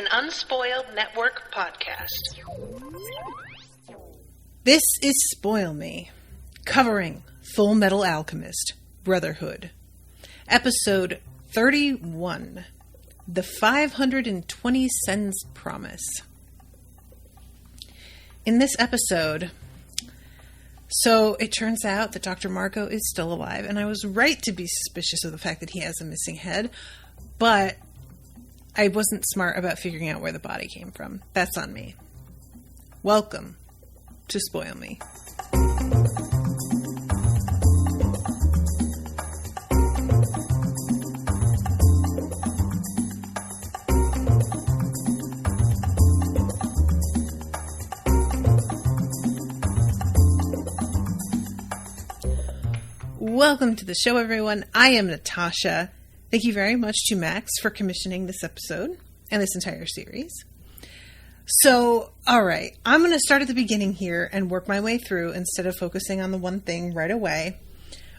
an Unspoiled Network podcast. This is Spoil Me, covering Fullmetal Alchemist, Brotherhood. Episode 31, The 520 Cens Promise. In this episode, so it turns out that Dr. Marcoh is still alive, and I was right to be suspicious of the fact that he has a missing head, but I wasn't smart about figuring out where the body came from. That's on me. Welcome to Spoil Me. Welcome to the show, everyone. I am Natasha. Thank you very much to Max for commissioning this episode and this entire series. So, all right, I'm going to start at the beginning here and work my way through instead of focusing on the one thing right away.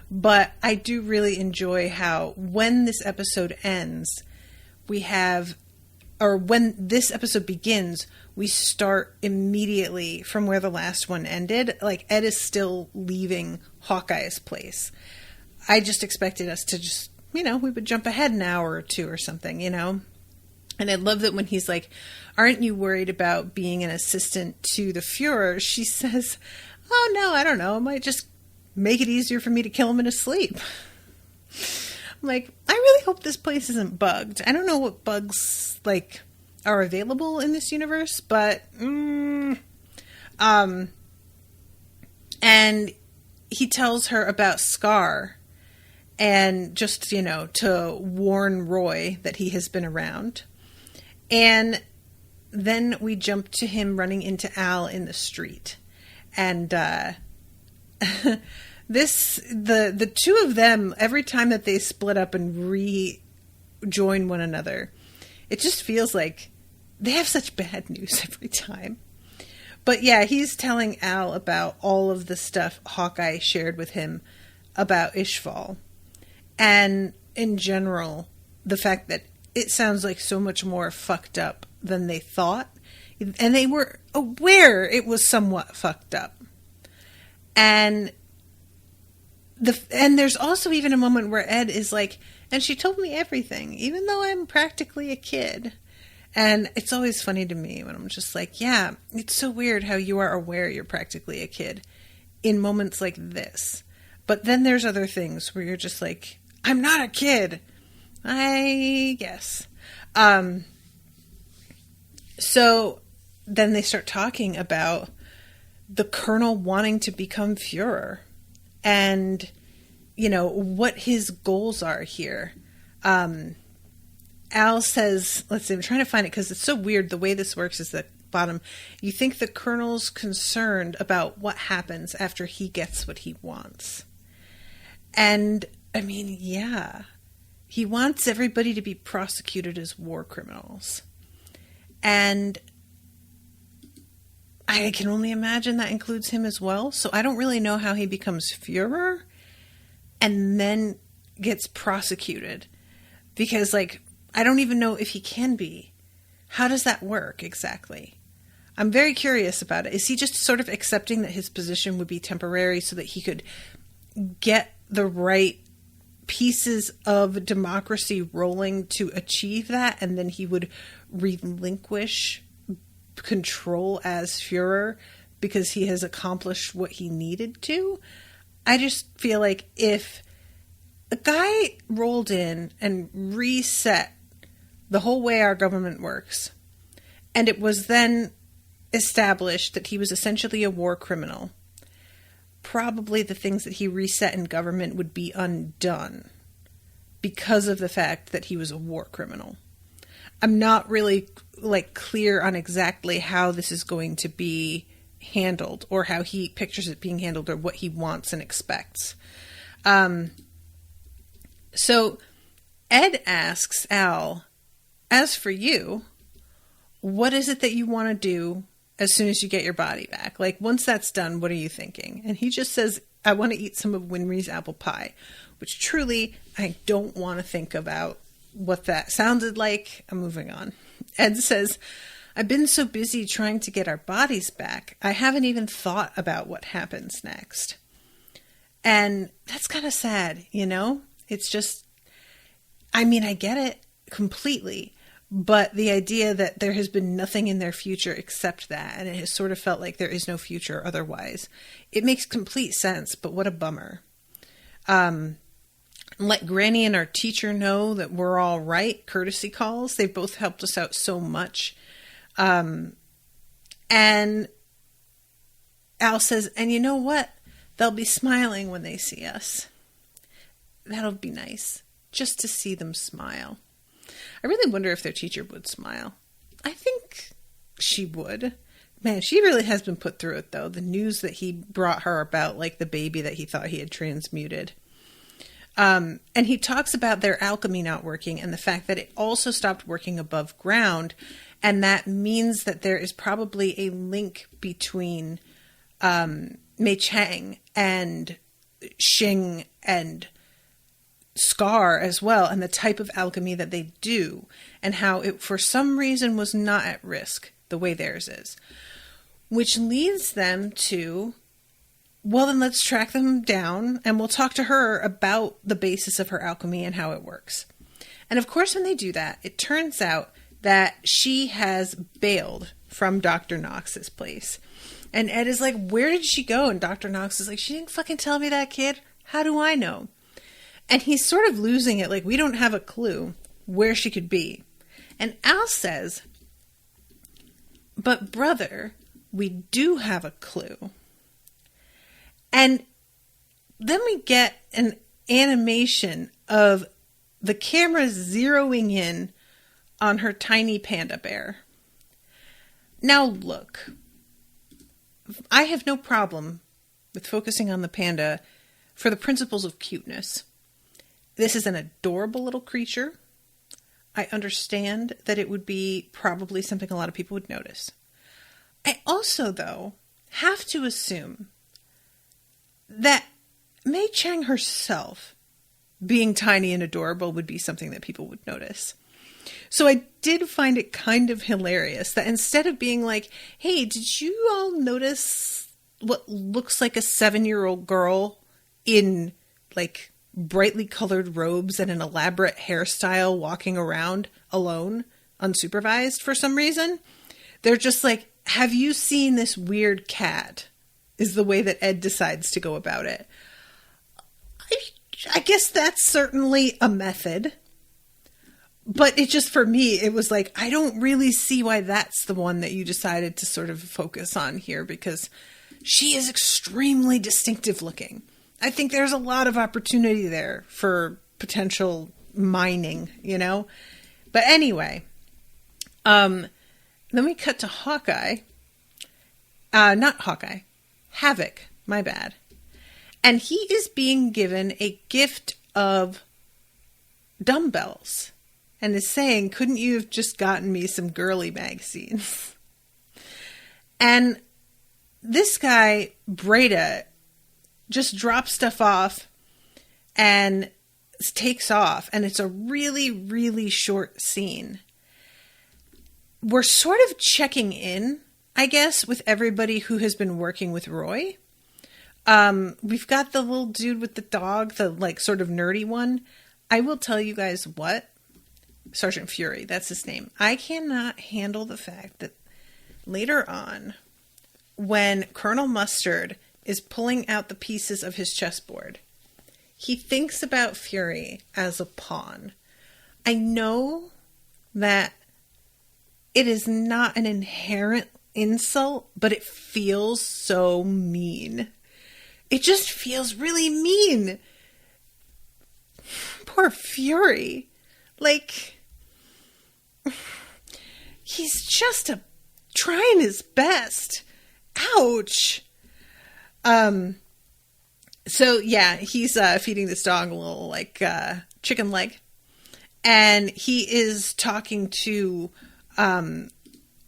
But I do really enjoy how when this episode ends, when this episode begins, we start immediately from where the last one ended. Like, Ed is still leaving Hawkeye's place. I just expected us to just, we would jump ahead an hour or two or something, And I love that when he's like, aren't you worried about being an assistant to the Fuhrer? She says, oh, no, I don't know. It might just make it easier for me to kill him in his sleep. I'm like, I really hope this place isn't bugged. I don't know what bugs, are available in this universe, but, and he tells her about Scar. And just, to warn Roy that he has been around. And then we jump to him running into Al in the street. And the two of them, every time that they split up and rejoin one another, it just feels like they have such bad news every time. But yeah, he's telling Al about all of the stuff Hawkeye shared with him about Ishvalan. And in general, the fact that it sounds like so much more fucked up than they thought. And they were aware it was somewhat fucked up. And there's also even a moment where Ed is like, and she told me everything, even though I'm practically a kid. And it's always funny to me when I'm just like, yeah, it's so weird how you are aware you're practically a kid in moments like this. But then there's other things where you're just like, I'm not a kid, I guess. So then they start talking about the Colonel wanting to become Fuhrer and, what his goals are here. Al says, let's see, I'm trying to find it because it's so weird. The way this works is the bottom. You think the Colonel's concerned about what happens after he gets what he wants. And yeah, he wants everybody to be prosecuted as war criminals. And I can only imagine that includes him as well. So I don't really know how he becomes Fuhrer and then gets prosecuted. Because, I don't even know if he can be. How does that work exactly? I'm very curious about it. Is he just sort of accepting that his position would be temporary so that he could get the right pieces of democracy rolling to achieve that, and then he would relinquish control as Fuhrer because he has accomplished what he needed to? I just feel like if a guy rolled in and reset the whole way our government works, and it was then established that he was essentially a war criminal, probably the things that he reset in government would be undone because of the fact that he was a war criminal. I'm not really clear on exactly how this is going to be handled or how he pictures it being handled or what he wants and expects. So Ed asks Al, as for you, what is it that you want to do as soon as you get your body back? Once that's done, what are you thinking? And he just says, I want to eat some of Winry's apple pie, which truly, I don't want to think about what that sounded like. I'm moving on. Ed says, I've been so busy trying to get our bodies back, I haven't even thought about what happens next. And that's kind of sad, you know? It's just, I mean, I get it completely, but the idea that there has been nothing in their future except that, and it has sort of felt like there is no future otherwise, it makes complete sense, but what a bummer. Let Granny and our teacher know that we're all right, courtesy calls. They've both helped us out so much. And Al says, and you know what? They'll be smiling when they see us. That'll be nice, just to see them smile. I really wonder if their teacher would smile. I think she would. Man, she really has been put through it, though. The news that he brought her about, like the baby that he thought he had transmuted. And he talks about their alchemy not working and the fact that it also stopped working above ground. And that means that there is probably a link between Mei Chang and Xing and Scar as well, and the type of alchemy that they do, and how it for some reason was not at risk the way theirs is. Which leads them to, well, then let's track them down and we'll talk to her about the basis of her alchemy and how it works. And of course, when they do that, it turns out that she has bailed from Dr. Knox's place. And Ed is like, where did she go? And Dr. Knox is like, she didn't fucking tell me that, kid. How do I know? And he's sort of losing it, like, we don't have a clue where she could be. And Al says, but brother, we do have a clue. And then we get an animation of the camera zeroing in on her tiny panda bear. Now look, I have no problem with focusing on the panda for the principles of cuteness. This is an adorable little creature. I understand that it would be probably something a lot of people would notice. I also, though, have to assume that Mei Chang herself being tiny and adorable would be something that people would notice. So I did find it kind of hilarious that instead of being like, hey, did you all notice what looks like a 7-year-old girl in like brightly colored robes and an elaborate hairstyle walking around alone, unsupervised for some reason? They're just like, have you seen this weird cat? Is the way that Ed decides to go about it. I guess that's certainly a method. But it just, for me, it was like, I don't really see why that's the one that you decided to sort of focus on here, because she is extremely distinctive looking. I think there's a lot of opportunity there for potential mining, you know? But anyway, then we cut to Hawkeye. Not Hawkeye. Havoc. My bad. And he is being given a gift of dumbbells. And is saying, couldn't you have just gotten me some girly magazines? And this guy, Breda, just drops stuff off and takes off. And it's a really, really short scene. We're sort of checking in, I guess, with everybody who has been working with Roy. We've got the little dude with the dog, the like sort of nerdy one. I will tell you guys what. Sergeant Fury, that's his name. I cannot handle the fact that later on, when Colonel Mustard is pulling out the pieces of his chessboard, he thinks about Fury as a pawn. I know that it is not an inherent insult, but it feels so mean. It just feels really mean. Poor Fury. Like, he's just trying his best. Ouch. So yeah, he's feeding this dog a little like chicken leg, and he is talking to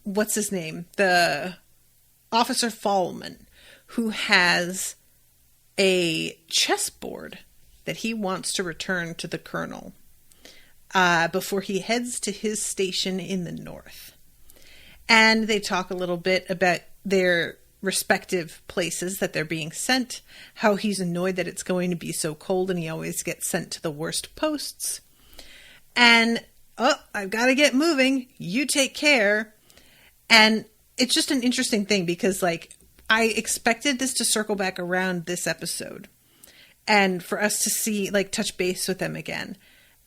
what's his name, the Officer Fallman, who has a chessboard that he wants to return to the colonel. before he heads to his station in the north. And they talk a little bit about their respective places that they're being sent, how he's annoyed that it's going to be so cold and he always gets sent to the worst posts. And, oh, I've got to get moving. You take care. And it's just an interesting thing because, like, I expected this to circle back around this episode and for us to see, like, touch base with them again.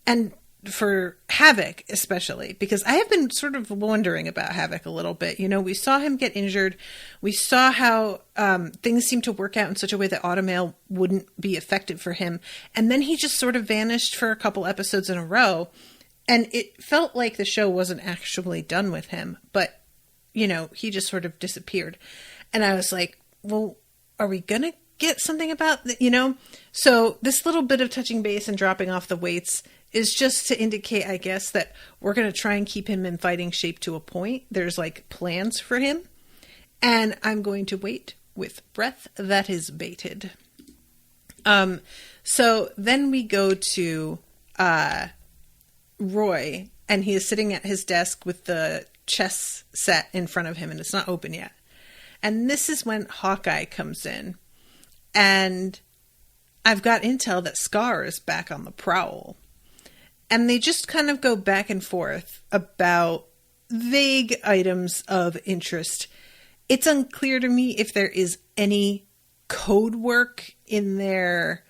And for Havoc, especially, because I have been sort of wondering about Havoc a little bit. You know, we saw him get injured. We saw how things seemed to work out in such a way that Automail wouldn't be effective for him. And then he just sort of vanished for a couple episodes in a row. And it felt like the show wasn't actually done with him. But, you know, he just sort of disappeared. And I was like, well, are we going to get something about that, you know? So this little bit of touching base and dropping off the weights is just to indicate, I guess, that we're going to try and keep him in fighting shape to a point. There's like plans for him. And I'm going to wait with breath that is bated. So then we go to Roy, and he is sitting at his desk with the chess set in front of him, and it's not open yet. And this is when Hawkeye comes in. And I've got intel that Scar is back on the prowl. And they just kind of go back and forth about vague items of interest. It's unclear to me if there is any code work in there,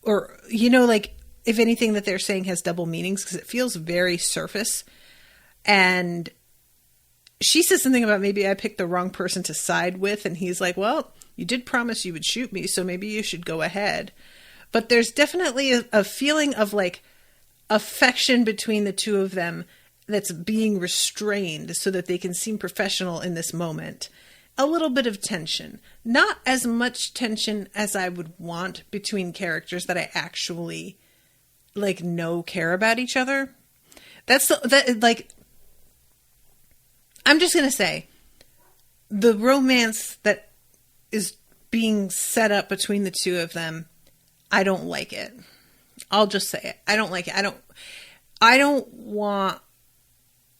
or, you know, like, if anything that they're saying has double meanings, because it feels very surface. And she says something about maybe I picked the wrong person to side with, and he's like, well, you did promise you would shoot me, so maybe you should go ahead. But there's definitely a feeling of, like, affection between the two of them that's being restrained so that they can seem professional in this moment. A little bit of tension. Not as much tension as I would want between characters that I actually, like, know care about each other. I'm just going to say, the romance that is being set up between the two of them, I don't like it. I'll just say it. I don't like it. I don't want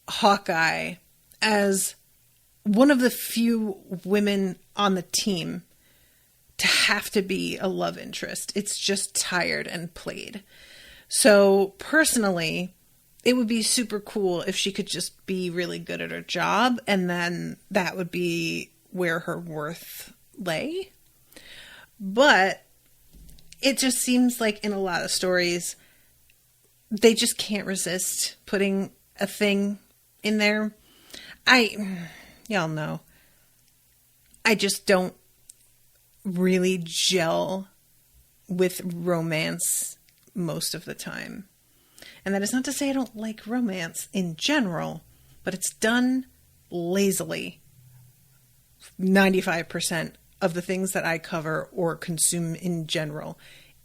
Hawkeye as one of the few women on the team to have to be a love interest. It's just tired and played. So personally, it would be super cool if she could just be really good at her job, and then that would be where her worth lay. But it just seems like in a lot of stories, they just can't resist putting a thing in there. Y'all know, I just don't really gel with romance most of the time. And that is not to say I don't like romance in general, but it's done lazily. 95% of the things that I cover or consume in general,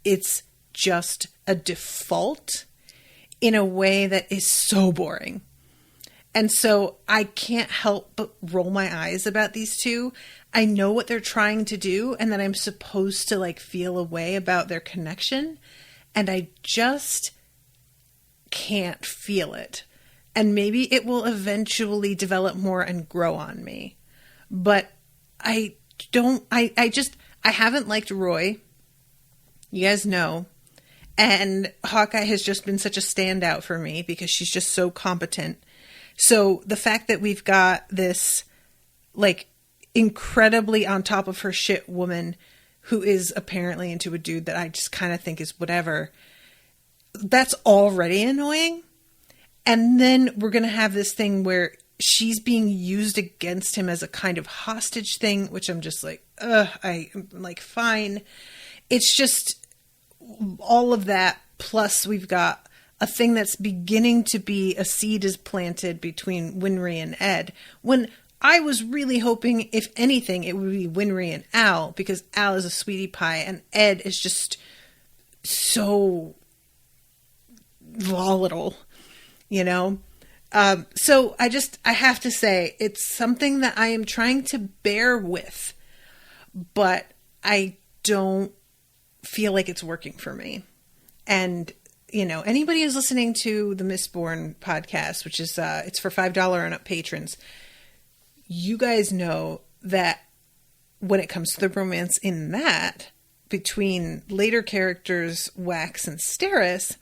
it's just a default in a way that is so boring. And so I can't help but roll my eyes about these two. I know what they're trying to do, and that I'm supposed to, like, feel a way about their connection, and I just can't feel it. And maybe it will eventually develop more and grow on me. But I haven't liked Roy. You guys know. And Hawkeye has just been such a standout for me because she's just so competent. So the fact that we've got this, like, incredibly on top of her shit woman who is apparently into a dude that I just kind of think is whatever, that's already annoying. And then we're going to have this thing where she's being used against him as a kind of hostage thing, which I'm just like, I'm like, fine. It's just all of that. Plus we've got a thing that's beginning to be a seed is planted between Winry and Ed, when I was really hoping, if anything, it would be Winry and Al, because Al is a sweetie pie and Ed is just so volatile, you know? So I have to say, it's something that I am trying to bear with, but I don't feel like it's working for me. And, anybody who's listening to the Mistborn podcast, which is, it's for $5 and up patrons, you guys know that when it comes to the romance in that, between later characters, Wax and Steris,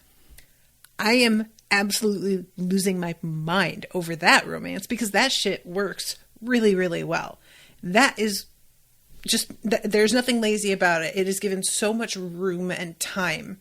I am absolutely losing my mind over that romance because that shit works really, really well. That is just, there's nothing lazy about it. It is given so much room and time.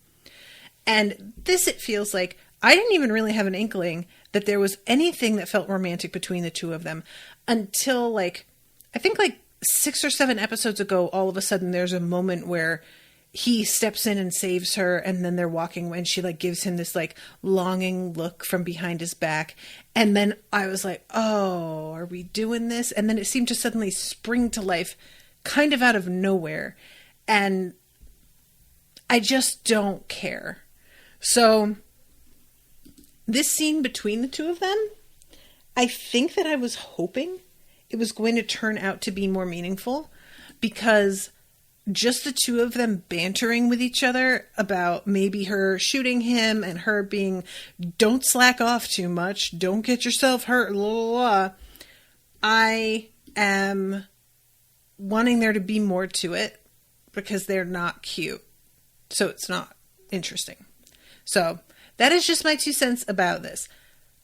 And this, it feels like, I didn't even really have an inkling that there was anything that felt romantic between the two of them until I think 6 or 7 episodes ago, all of a sudden there's a moment where he steps in and saves her, and then they're walking away, and she gives him this longing look from behind his back. And then I was like, oh, are we doing this? And then it seemed to suddenly spring to life kind of out of nowhere. And I just don't care. So this scene between the two of them, I think that I was hoping it was going to turn out to be more meaningful, because just the two of them bantering with each other about maybe her shooting him and her being, don't slack off too much, don't get yourself hurt, blah, blah, blah. I am wanting there to be more to it because they're not cute. So it's not interesting. So that is just my 2 cents about this.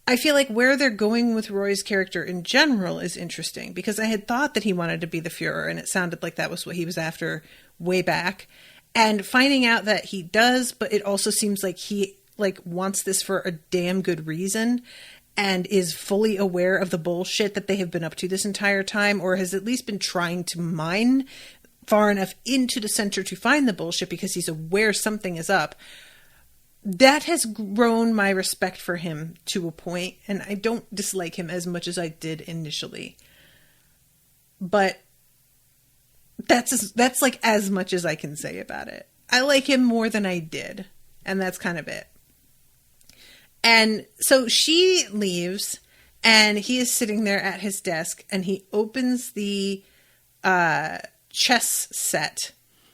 I feel like where they're going with Roy's character in general is interesting, because I had thought that he wanted to be the Führer, and it sounded like that was what he was after way back. And finding out that he does, but it also seems like he wants this for a damn good reason and is fully aware of the bullshit that they have been up to this entire time, or has at least been trying to mine far enough into the center to find the bullshit because he's aware something is up. That has grown my respect for him to a point, and I don't dislike him as much as I did initially. But that's as much as I can say about it. I like him more than I did, and that's kind of it. And so she leaves, and he is sitting there at his desk, and he opens the chess set.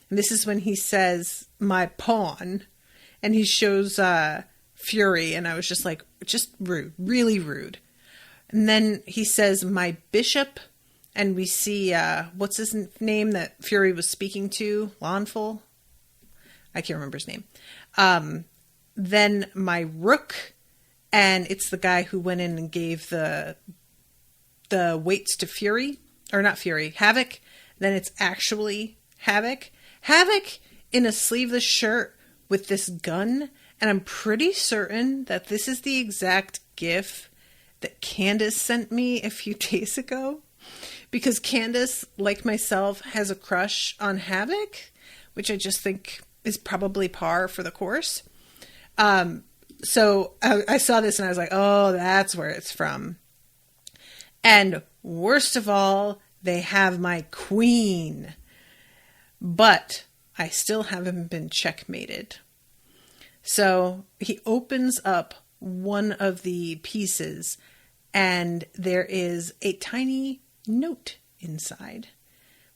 And this is when he says, "My pawn." And he shows Fury, and I was just rude, really rude. And then he says, "My bishop," and we see, what's his name that Fury was speaking to? Lawnful? I can't remember his name. Then "my rook," and it's the guy who went in and gave the weights to Fury, or not Fury, Havoc. Then it's actually Havoc. Havoc in a sleeveless shirt with this gun, and I'm pretty certain that this is the exact GIF that Candace sent me a few days ago, because Candace, like myself, has a crush on Havoc, which I just think is probably par for the course. So I saw this and I was like, oh, that's where it's from. And worst of all, they have my queen, but I still haven't been checkmated. So he opens up one of the pieces, and there is a tiny note inside.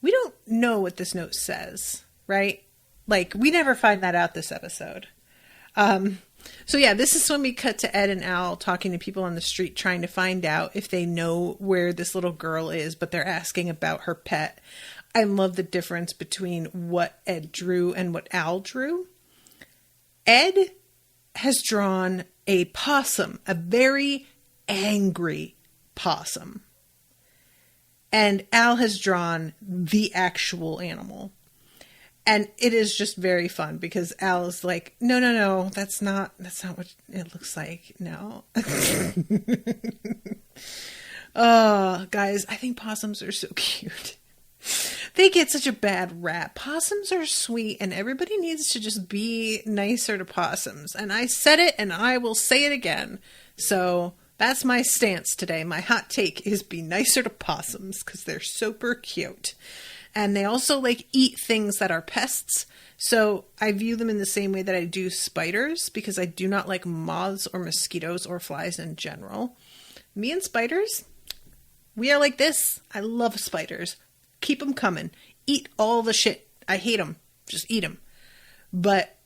We don't know what this note says, right? We never find that out this episode. So yeah, this is when we cut to Ed and Al talking to people on the street, trying to find out if they know where this little girl is, but they're asking about her pet. I love the difference between what Ed drew and what Al drew. Ed has drawn a possum, a very angry possum. And Al has drawn the actual animal. And it is just very fun because Al is like, no, that's not what it looks like. No. Oh, guys, I think possums are so cute. They get such a bad rap. Possums are sweet, and everybody needs to just be nicer to possums. And I said it, and I will say it again. So that's my stance today. My hot take is be nicer to possums because they're super cute. And they also eat things that are pests. So I view them in the same way that I do spiders, because I do not like moths or mosquitoes or flies in general. Me and spiders, we are like this. I love spiders. Keep them coming. Eat all the shit. I hate them. Just eat them. But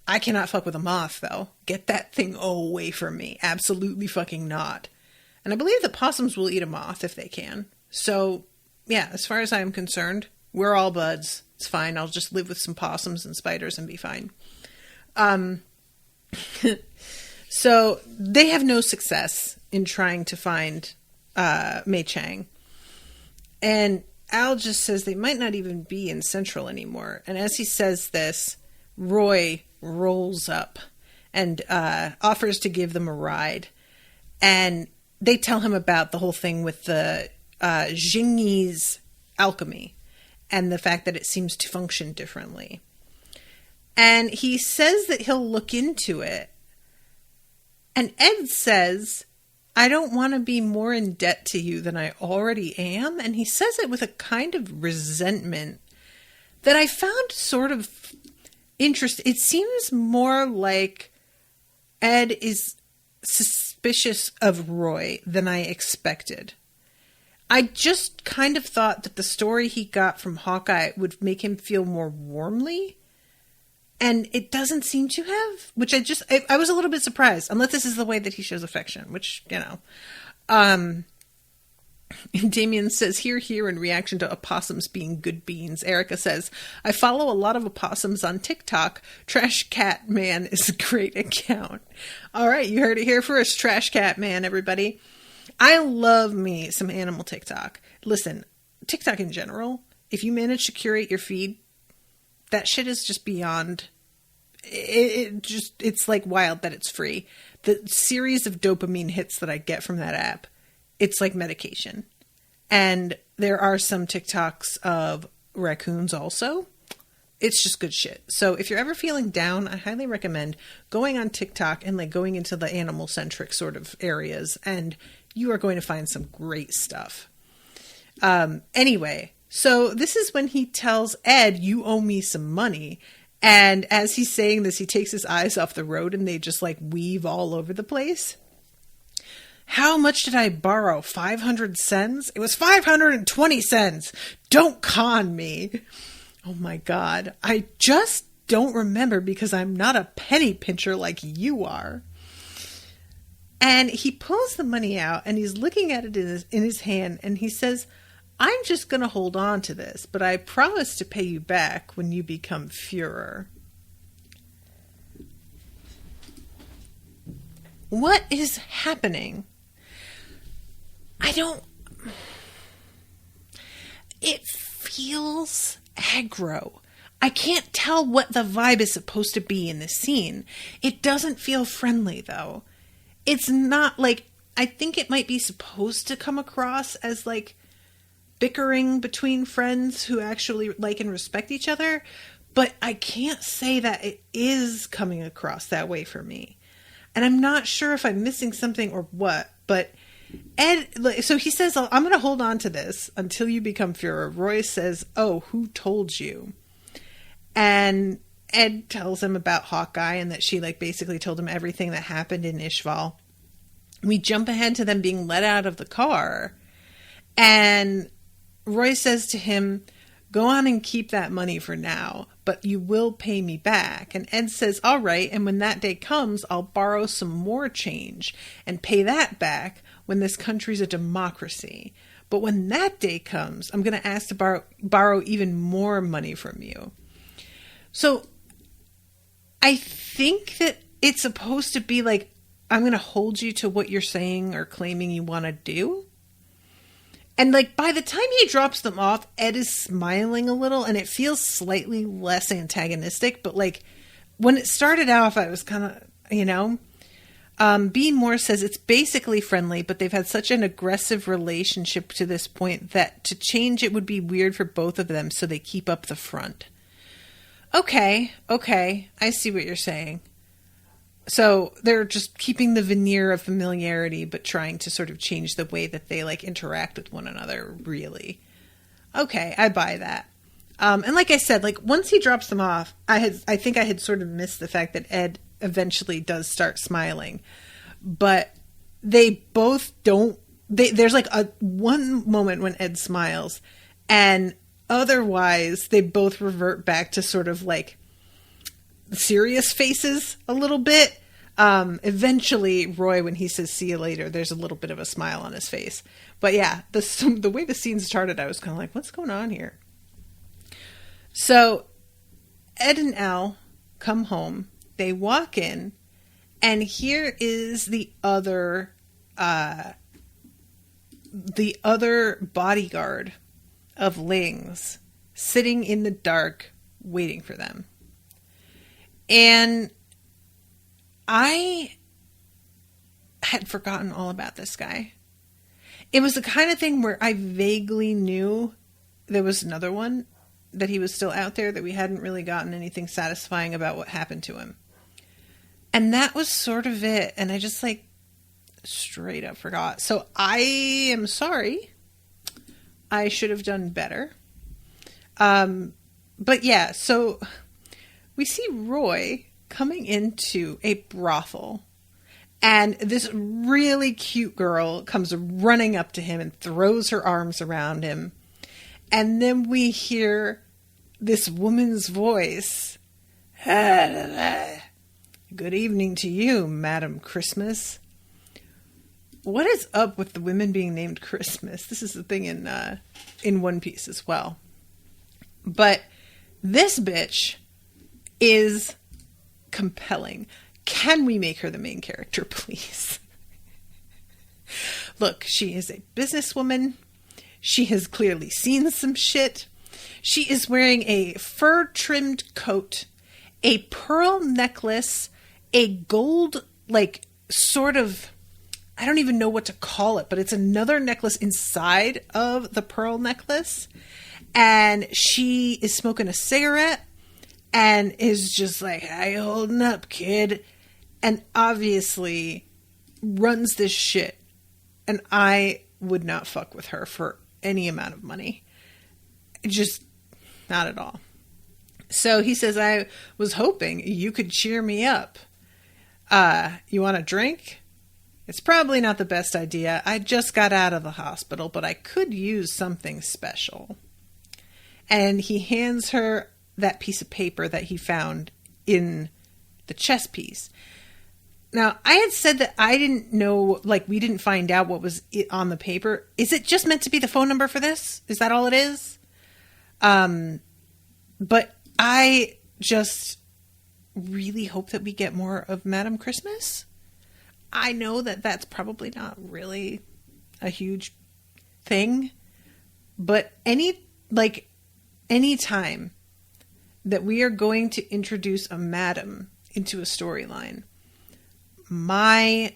I cannot fuck with a moth, though. Get that thing away from me. Absolutely fucking not. And I believe the possums will eat a moth if they can. So, yeah, as far as I am concerned, we're all buds. It's fine. I'll just live with some possums and spiders and be fine. So they have no success in trying to find Mei Chang. And Al just says they might not even be in Central anymore. And as he says this, Roy rolls up and offers to give them a ride. And they tell him about the whole thing with the Jingyi's alchemy and the fact that it seems to function differently. And he says that he'll look into it. And Ed says, I don't want to be more in debt to you than I already am. And he says it with a kind of resentment that I found sort of interesting. It seems more like Ed is suspicious of Roy than I expected. I just kind of thought that the story he got from Hawkeye would make him feel more warmly. And it doesn't seem to have, which I was a little bit surprised, unless this is the way that he shows affection, which, you know. And Damien says, here, in reaction to opossums being good beans. Erica says, I follow a lot of opossums on TikTok. Trash Cat Man is a great account. All right, you heard it here first, Trash Cat Man, everybody. I love me some animal TikTok. Listen, TikTok in general, if you manage to curate your feed, that shit is just beyond. It's like wild that it's free. The series of dopamine hits that I get from that app, it's like medication. And there are some TikToks of raccoons also. It's just good shit. So if you're ever feeling down, I highly recommend going on TikTok and like going into the animal centric sort of areas, and you are going to find some great stuff. Anyway. So this is when he tells Ed, you owe me some money. And as he's saying this, he takes his eyes off the road and they just like weave all over the place. How much did I borrow? 500 cents? It was 520 cents. Don't con me. Oh my God. I just don't remember because I'm not a penny pincher like you are. And he pulls the money out and he's looking at it in his hand and he says, I'm just going to hold on to this, but I promise to pay you back when you become Führer. What is happening? It feels aggro. I can't tell what the vibe is supposed to be in this scene. It doesn't feel friendly, though. It's not like, I think it might be supposed to come across as like, bickering between friends who actually like and respect each other, but I can't say that it is coming across that way for me. And I'm not sure if I'm missing something or what, but Ed, so he says, I'm going to hold on to this until you become Führer. Roy says, oh, who told you? And Ed tells him about Hawkeye and that she like basically told him everything that happened in Ishvalan. We jump ahead to them being let out of the car, and Roy says to him, go on and keep that money for now, but you will pay me back. And Ed says, all right, and when that day comes, I'll borrow some more change and pay that back when this country's a democracy. But when that day comes, I'm going to ask to borrow even more money from you. So I think that it's supposed to be like, I'm going to hold you to what you're saying or claiming you want to do. And like by the time he drops them off, Ed is smiling a little and it feels slightly less antagonistic. But like when it started off, I was kind of, you know, B. Moore says it's basically friendly, but they've had such an aggressive relationship to this point that to change it would be weird for both of them. So they keep up the front. Okay. I see what you're saying. So they're just keeping the veneer of familiarity, but trying to sort of change the way that they like interact with one another, really. Okay, I buy that. And like I said, like once he drops them off, I think I had sort of missed the fact that Ed eventually does start smiling. But they both don't, there's like one moment when Ed smiles, and otherwise they both revert back to sort of like serious faces a little bit. Eventually, Roy, when he says, "See you later," there's a little bit of a smile on his face. But yeah, the way the scene started, I was kind of like, what's going on here? So Ed and Al come home. They walk in, and here is the other bodyguard of Ling's sitting in the dark waiting for them. And I had forgotten all about this guy. It was the kind of thing where I vaguely knew there was another one, that he was still out there, that we hadn't really gotten anything satisfying about what happened to him. And that was sort of it. And I just like straight up forgot. So I am sorry. I should have done better. But yeah, so we see Roy coming into a brothel, and this really cute girl comes running up to him and throws her arms around him. And then we hear this woman's voice. Good evening to you, Madam Christmas. What is up with the women being named Christmas? This is the thing in One Piece as well. But this bitch is compelling. Can we make her the main character, please? Look, she is a businesswoman. She has clearly seen some shit. She is wearing a fur-trimmed coat, a pearl necklace, a gold, like, sort of, I don't even know what to call it, but it's another necklace inside of the pearl necklace. And she is smoking a cigarette and is just like, how you holding up, kid? And obviously runs this shit. And I would not fuck with her for any amount of money. Just not at all. So he says, I was hoping you could cheer me up. You want a drink? It's probably not the best idea. I just got out of the hospital, but I could use something special. And he hands her that piece of paper that he found in the chess piece. Now, I had said that I didn't know, like, we didn't find out what was on the paper. Is it just meant to be the phone number for this? Is that all it is? But I just really hope that we get more of Madam Christmas. I know that that's probably not really a huge thing, but any time that we are going to introduce a madam into a storyline, my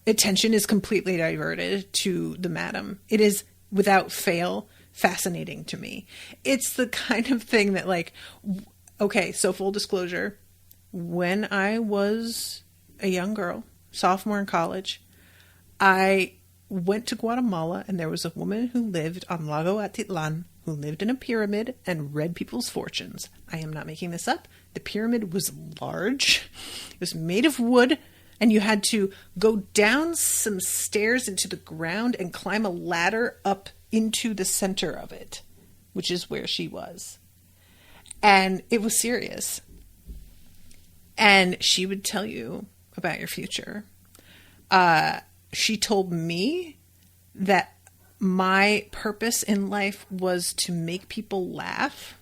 attention is completely diverted to the madam. It is, without fail, fascinating to me. It's the kind of thing that, like, okay, so full disclosure, when I was a young girl, sophomore in college, I went to Guatemala, and there was a woman who lived on Lago Atitlan who lived in a pyramid and read people's fortunes. I am not making this up. The pyramid was large. It was made of wood, and you had to go down some stairs into the ground and climb a ladder up into the center of it, which is where she was. And it was serious. And she would tell you about your future. She told me that my purpose in life was to make people laugh,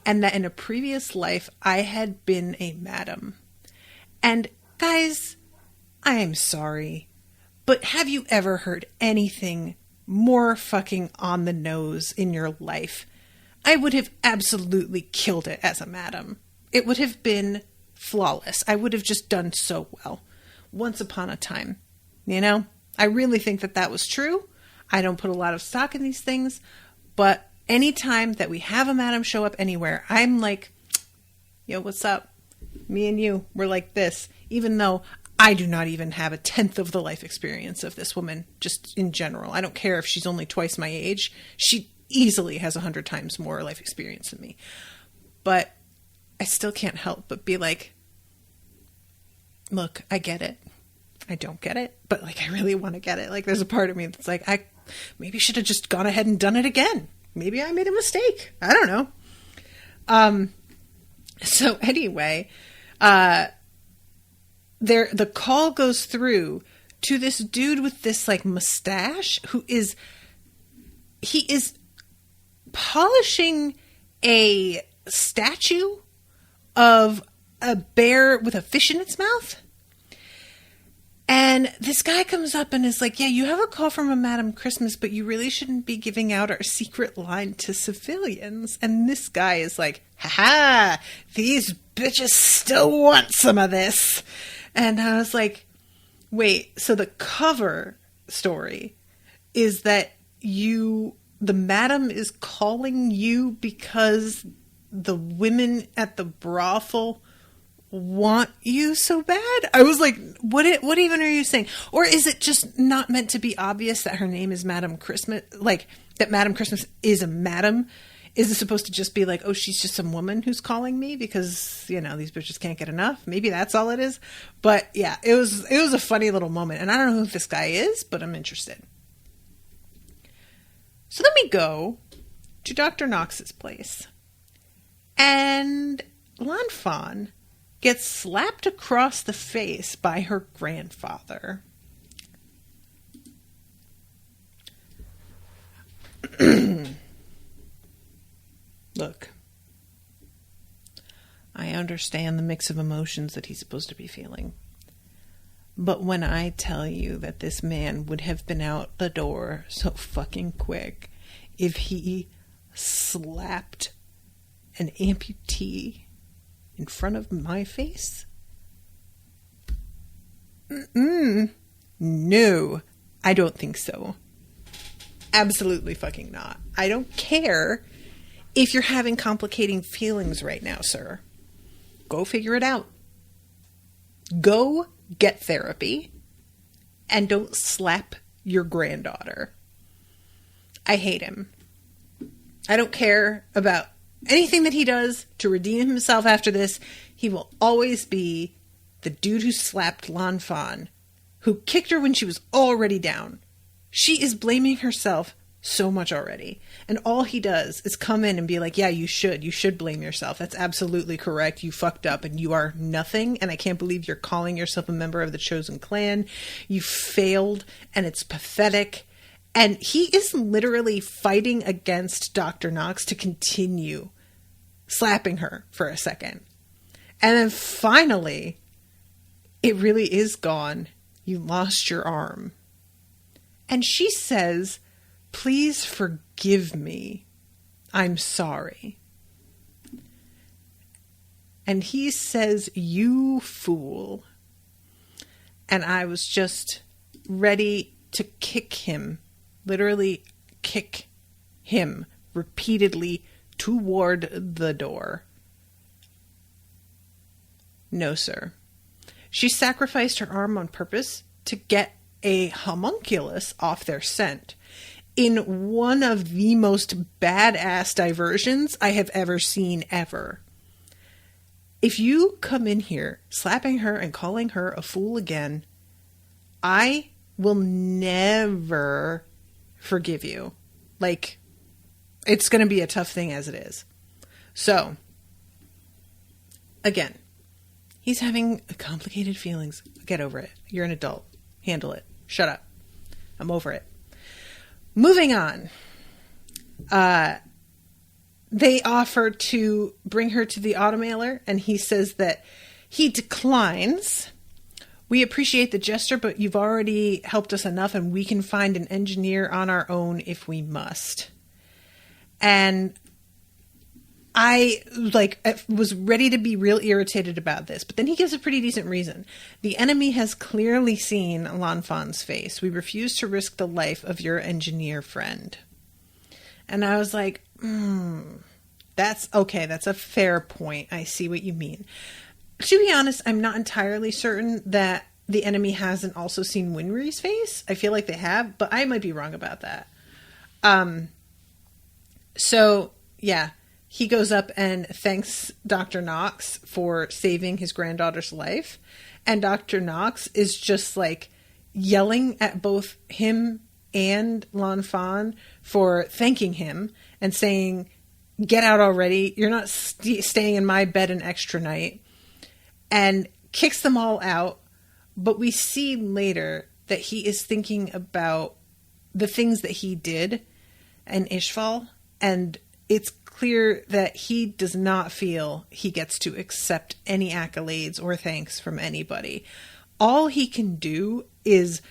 and that in a previous life I had been a madam. And guys, I am sorry, but have you ever heard anything more fucking on the nose in your life? I would have absolutely killed it as a madam. It would have been flawless. I would have just done so well. Once upon a time, you know? I really think that that was true. I don't put a lot of stock in these things, but anytime that we have a madam show up anywhere, I'm like, yo, what's up? Me and you, we're like this, even though I do not even have a tenth of the life experience of this woman, just in general. I don't care if she's only twice my age. She easily has 100 times more life experience than me. But I still can't help but be like, look, I get it. I don't get it, but like, I really want to get it. Like, there's a part of me that's like, I maybe should have just gone ahead and done it again. Maybe I made a mistake. I don't know. So anyway, the call goes through to this dude with this like mustache he is polishing a statue of a bear with a fish in its mouth. And this guy comes up and is like, yeah, you have a call from a Madam Christmas, but you really shouldn't be giving out our secret line to civilians. And this guy is like, ha, these bitches still want some of this. And I was like, wait, so the cover story is that the madam is calling you because the women at the brothel want you so bad? I was like, what even are you saying? Or is it just not meant to be obvious that her name is Madam Christmas? Like, that Madam Christmas is a madam? Is it supposed to just be like, oh, she's just some woman who's calling me because, you know, these bitches can't get enough? Maybe that's all it is. But yeah, it was a funny little moment. And I don't know who this guy is, but I'm interested. So then we go to Dr. Knox's place. And Lan Fan gets slapped across the face by her grandfather. Look, I understand the mix of emotions that he's supposed to be feeling. But when I tell you that this man would have been out the door so fucking quick if he slapped an amputee in front of my face? No, I don't think so. Absolutely fucking not. I don't care if you're having complicating feelings right now, sir. Go figure it out. Go get therapy and don't slap your granddaughter. I hate him. I don't care about anything that he does to redeem himself after this. He will always be the dude who slapped Lan Fan, who kicked her when she was already down. She is blaming herself so much already. And all he does is come in and be like, yeah, you should blame yourself. That's absolutely correct. You fucked up and you are nothing. And I can't believe you're calling yourself a member of the chosen clan. You failed and it's pathetic. And he is literally fighting against Dr. Knox to continue slapping her for a second. And then finally, it really is gone. You lost your arm. And she says, please forgive me. I'm sorry. And he says, you fool. And I was just ready to kick him, literally kick him repeatedly toward the door. No, sir. She sacrificed her arm on purpose to get a homunculus off their scent in one of the most badass diversions I have ever seen ever. If you come in here slapping her and calling her a fool again, I will never forgive you. Like, it's going to be a tough thing as it is. So, again, he's having complicated feelings. Get over it. You're an adult. Handle it. Shut up. I'm over it. Moving on. They offer to bring her to the automailer, and he says that he declines. We appreciate the gesture, but you've already helped us enough, and we can find an engineer on our own if we must. And I was ready to be real irritated about this, but then he gives a pretty decent reason. The enemy has clearly seen Lan Fan's face. We refuse to risk the life of your engineer friend. And I was like, that's okay. That's a fair point. I see what you mean. To be honest, I'm not entirely certain that the enemy hasn't also seen Winry's face. I feel like they have, but I might be wrong about that. So yeah. He goes up and thanks Dr. Knox for saving his granddaughter's life. And Dr. Knox is just like yelling at both him and Lan Fan for thanking him and saying, get out already. You're not staying in my bed an extra night. And kicks them all out. But we see later that he is thinking about the things that he did in Ishvalan. And it's clear that he does not feel he gets to accept any accolades or thanks from anybody. All he can do is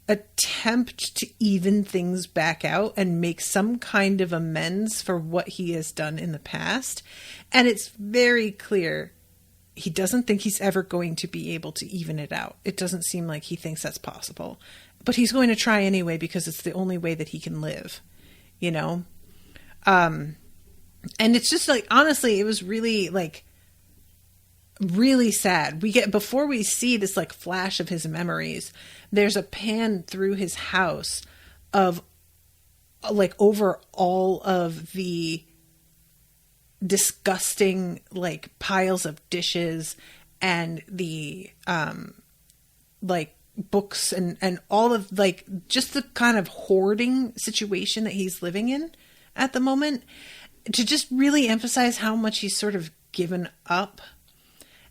attempt to even things back out and make some kind of amends for what he has done in the past. And it's very clear he doesn't think he's ever going to be able to even it out. It doesn't seem like he thinks that's possible. But he's going to try anyway because it's the only way that he can live, you know? And it's just like, honestly, it was really like, really sad. Before we see this like flash of his memories, there's a pan through his house of like over all of the disgusting like piles of dishes and the like books and all of like just the kind of hoarding situation that he's living in at the moment, to just really emphasize how much he's sort of given up.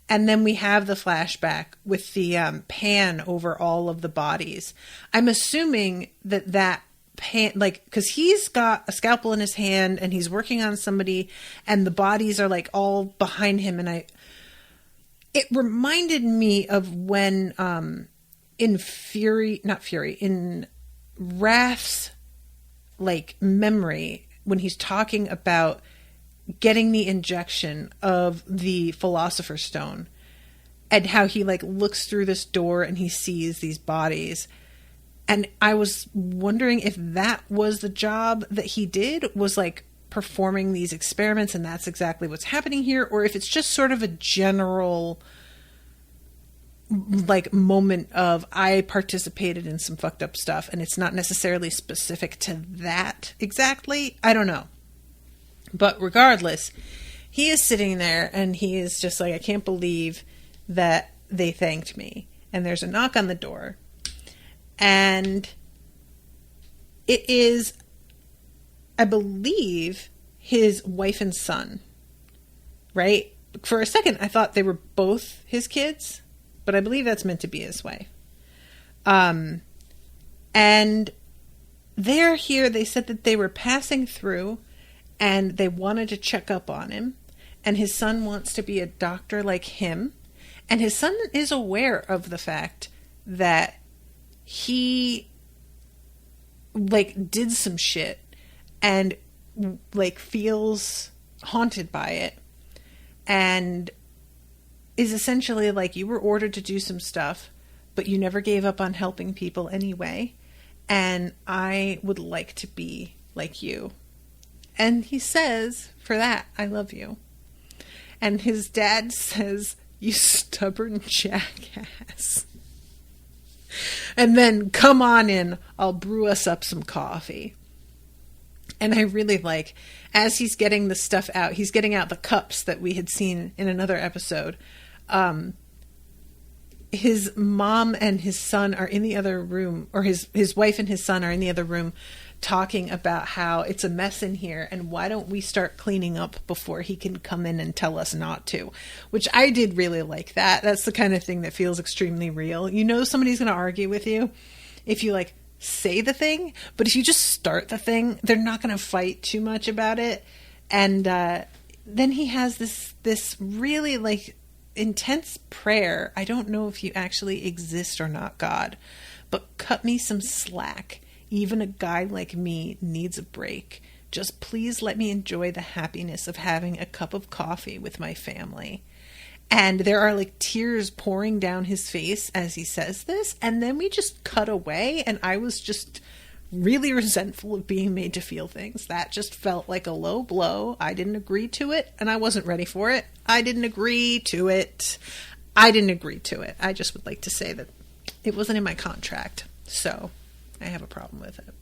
And then we have the flashback with the pan over all of the bodies. I'm assuming that pan, like, because he's got a scalpel in his hand and he's working on somebody and the bodies are like all behind him. And it reminded me of when in Wrath's like memory, when he's talking about getting the injection of the Philosopher's Stone and how he like looks through this door and he sees these bodies. And I was wondering if that was the job that he did, was like performing these experiments and that's exactly what's happening here, or if it's just sort of a general like moment of I participated in some fucked up stuff and it's not necessarily specific to that exactly. I don't know. But regardless, he is sitting there and he is just like, I can't believe that they thanked me. And there's a knock on the door. And it is, I believe, his wife and son. Right? For a second, I thought they were both his kids. But I believe that's meant to be his wife. And they're here. They said that they were passing through and they wanted to check up on him. And his son wants to be a doctor like him. And his son is aware of the fact that he like did some shit and like feels haunted by it. And is essentially like, you were ordered to do some stuff, but you never gave up on helping people anyway. And I would like to be like you. And he says, for that, I love you. And his dad says, you stubborn jackass. And then come on in, I'll brew us up some coffee. And I really like, as he's getting the stuff out, he's getting out the cups that we had seen in another episode. His mom and his son are in the other room, or his wife and his son are in the other room talking about how it's a mess in here and why don't we start cleaning up before he can come in and tell us not to, which I did really like that. That's the kind of thing that feels extremely real. You know, somebody's going to argue with you if you like say the thing, but if you just start the thing, they're not going to fight too much about it. And then he has this really like intense prayer. I don't know if you actually exist or not, God, but cut me some slack. Even a guy like me needs a break. Just please let me enjoy the happiness of having a cup of coffee with my family. And there are like tears pouring down his face as he says this. And then we just cut away. And I was just really resentful of being made to feel things. That just felt like a low blow. I didn't agree to it. And I wasn't ready for it. I didn't agree to it. I just would like to say that it wasn't in my contract. So I have a problem with it.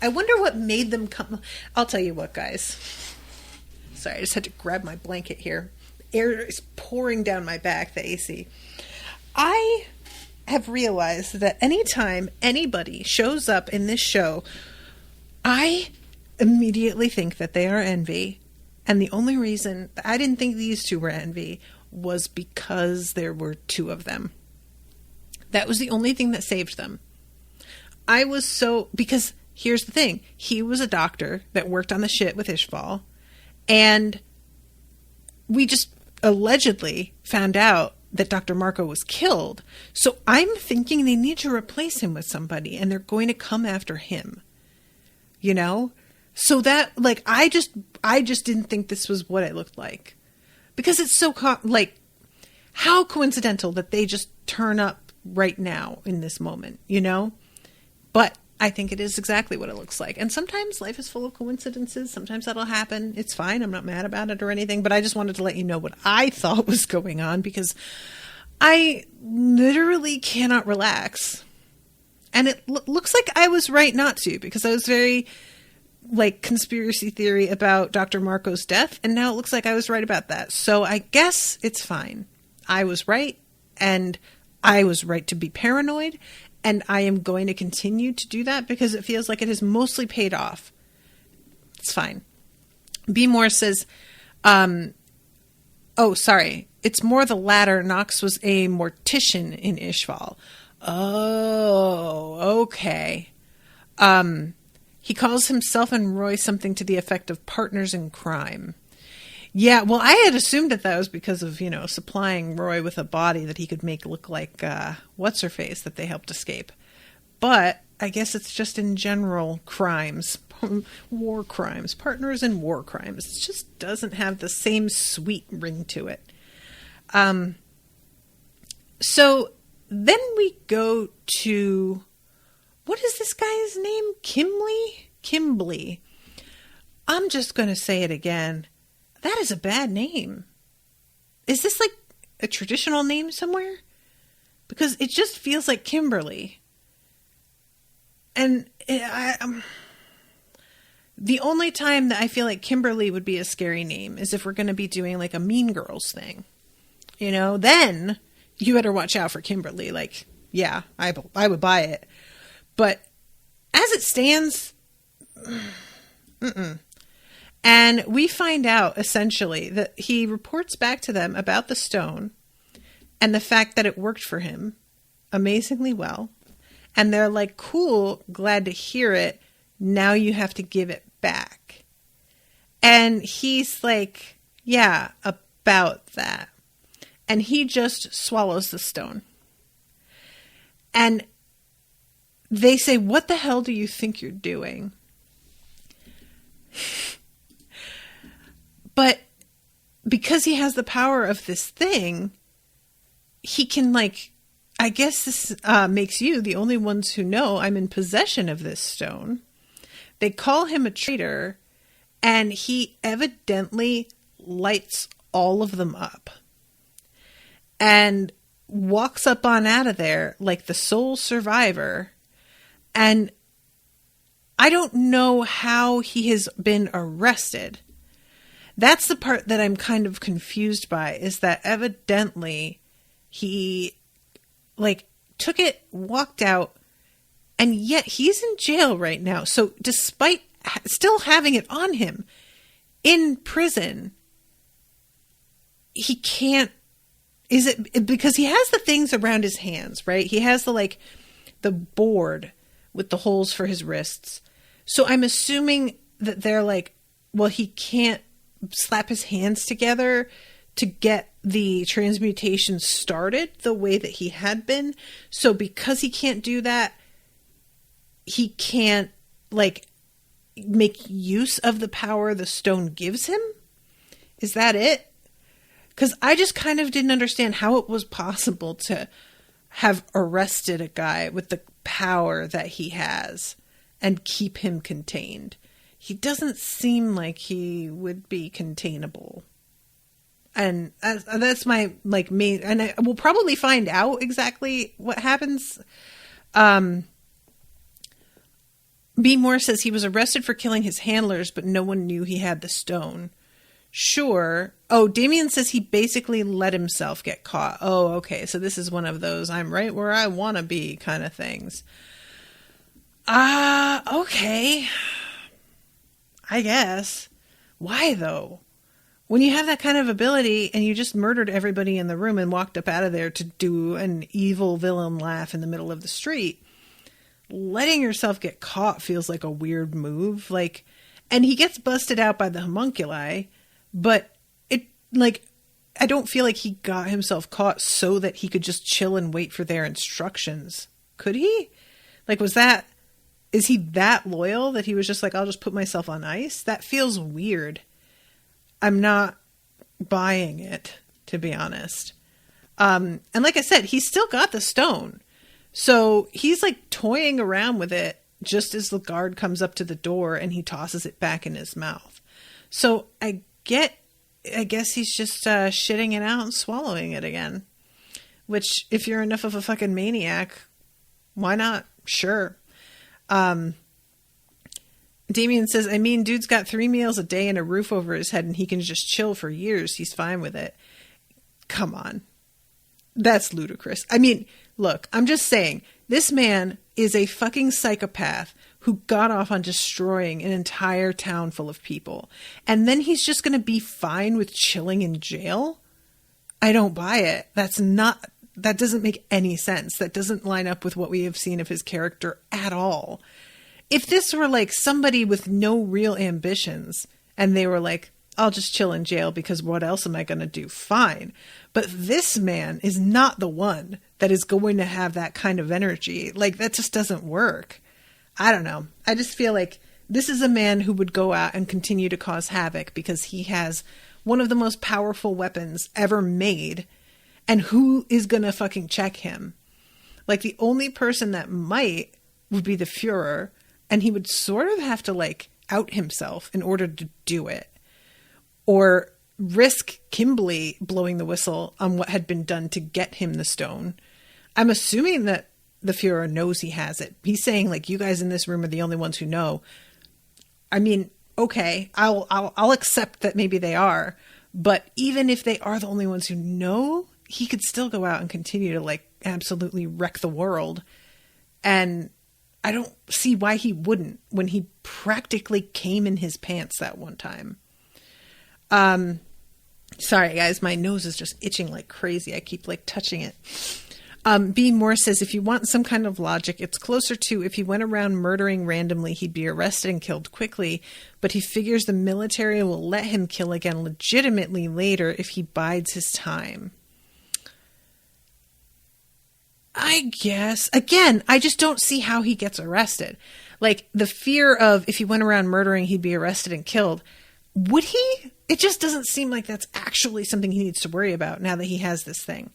I wonder what made them come. I'll tell you what, guys. Sorry, I just had to grab my blanket here. Air is pouring down my back, the AC. I have realized that anytime anybody shows up in this show, I immediately think that they are Envy. And the only reason I didn't think these two were Envy was because there were two of them. That was the only thing that saved them. Because here's the thing. He was a doctor that worked on the shit with Ishvalan. And we just allegedly found out that Dr. Marcoh was killed. So I'm thinking they need to replace him with somebody, and they're going to come after him. You know? So that, like, I just didn't think this was what it looked like. Because it's so, how coincidental that they just turn up right now in this moment, you know? But I think it is exactly what it looks like. And sometimes life is full of coincidences. Sometimes that'll happen. It's fine. I'm not mad about it or anything. But I just wanted to let you know what I thought was going on, because I literally cannot relax. And it looks like I was right not to, because I was very, conspiracy theory about Dr. Marcoh's death. And now it looks like I was right about that. So I guess it's fine. I was right. And I was right to be paranoid. And I am going to continue to do that because it feels like it has mostly paid off. It's fine. B. Moore says, it's more the latter. Knox was a mortician in Ishvalan. Oh, okay. He calls himself and Roy something to the effect of partners in crime. Yeah, well, I had assumed that was because of, supplying Roy with a body that he could make look like what's-her-face that they helped escape. But I guess it's just in general crimes, war crimes, partners in war crimes. It just doesn't have the same sweet ring to it. So then we go to, what is this guy's name? Kimblee. I'm just going to say it again. That is a bad name. Is this like a traditional name somewhere? Because it just feels like Kimberly. And the only time that I feel like Kimberly would be a scary name is if we're going to be doing like a Mean Girls thing. Then you better watch out for Kimberly. Yeah, I would buy it. But as it stands, And we find out, essentially, that he reports back to them about the stone and the fact that it worked for him amazingly well. And they're like, cool, glad to hear it. Now you have to give it back. And he's like, yeah, about that. And he just swallows the stone. And they say, what the hell do you think you're doing? But because he has the power of this thing, he can, I guess this makes you the only ones who know I'm in possession of this stone. They call him a traitor, and he evidently lights all of them up and walks up on out of there like the sole survivor. And I don't know how he has been arrested. That's the part that I'm kind of confused by, is that evidently he took it, walked out, and yet he's in jail right now. So despite still having it on him in prison, he can't, is it because he has the things around his hands, right? He has the board with the holes for his wrists. So I'm assuming that they're well, he can't slap his hands together to get the transmutation started the way that he had been. So because he can't do that, he can't make use of the power the stone gives him. Is that it? Because I just kind of didn't understand how it was possible to have arrested a guy with the power that he has and keep him contained. He doesn't seem like he would be containable. And that's my main, and I will probably find out exactly what happens. B. Moore says he was arrested for killing his handlers, but no one knew he had the stone. Sure. Oh, Damien says he basically let himself get caught. Oh, okay. So this is one of those I'm right where I want to be kind of things. Okay. I guess. Why, though? When you have that kind of ability and you just murdered everybody in the room and walked up out of there to do an evil villain laugh in the middle of the street, letting yourself get caught feels like a weird move. Like, and he gets busted out by the homunculi, but I don't feel like he got himself caught so that he could just chill and wait for their instructions. Could he? Like, is he that loyal that he was just like, I'll just put myself on ice? That feels weird. I'm not buying it, to be honest. And like I said, he's still got the stone. So he's like toying around with it just as the guard comes up to the door and he tosses it back in his mouth. So I guess he's just shitting it out and swallowing it again. Which, if you're enough of a fucking maniac, why not? Sure. Damien says, I mean, dude's got 3 meals a day and a roof over his head and he can just chill for years. He's fine with it. Come on. That's ludicrous. I mean, look, I'm just saying, this man is a fucking psychopath who got off on destroying an entire town full of people. And then he's just going to be fine with chilling in jail? I don't buy it. That doesn't make any sense. That doesn't line up with what we have seen of his character at all. If this were like somebody with no real ambitions and they were like, I'll just chill in jail because what else am I going to do? Fine. But this man is not the one that is going to have that kind of energy. Like, that just doesn't work. I don't know. I just feel like this is a man who would go out and continue to cause havoc because he has one of the most powerful weapons ever made. And who is going to fucking check him? Like, the only person that might would be the Fuhrer. And he would sort of have to like out himself in order to do it. Or risk Kimblee blowing the whistle on what had been done to get him the stone. I'm assuming that the Fuhrer knows he has it. He's saying like, you guys in this room are the only ones who know. I mean, okay, I'll accept that maybe they are. But even if they are the only ones who know, he could still go out and continue to like absolutely wreck the world. And I don't see why he wouldn't when he practically came in his pants that one time. Sorry guys, my nose is just itching like crazy. I keep like touching it. B. Moore says, if you want some kind of logic, it's closer to if he went around murdering randomly, he'd be arrested and killed quickly, but he figures the military will let him kill again legitimately later if he bides his time. I guess. Again, I just don't see how he gets arrested. Like, the fear of if he went around murdering, he'd be arrested and killed. Would he? It just doesn't seem like that's actually something he needs to worry about now that he has this thing.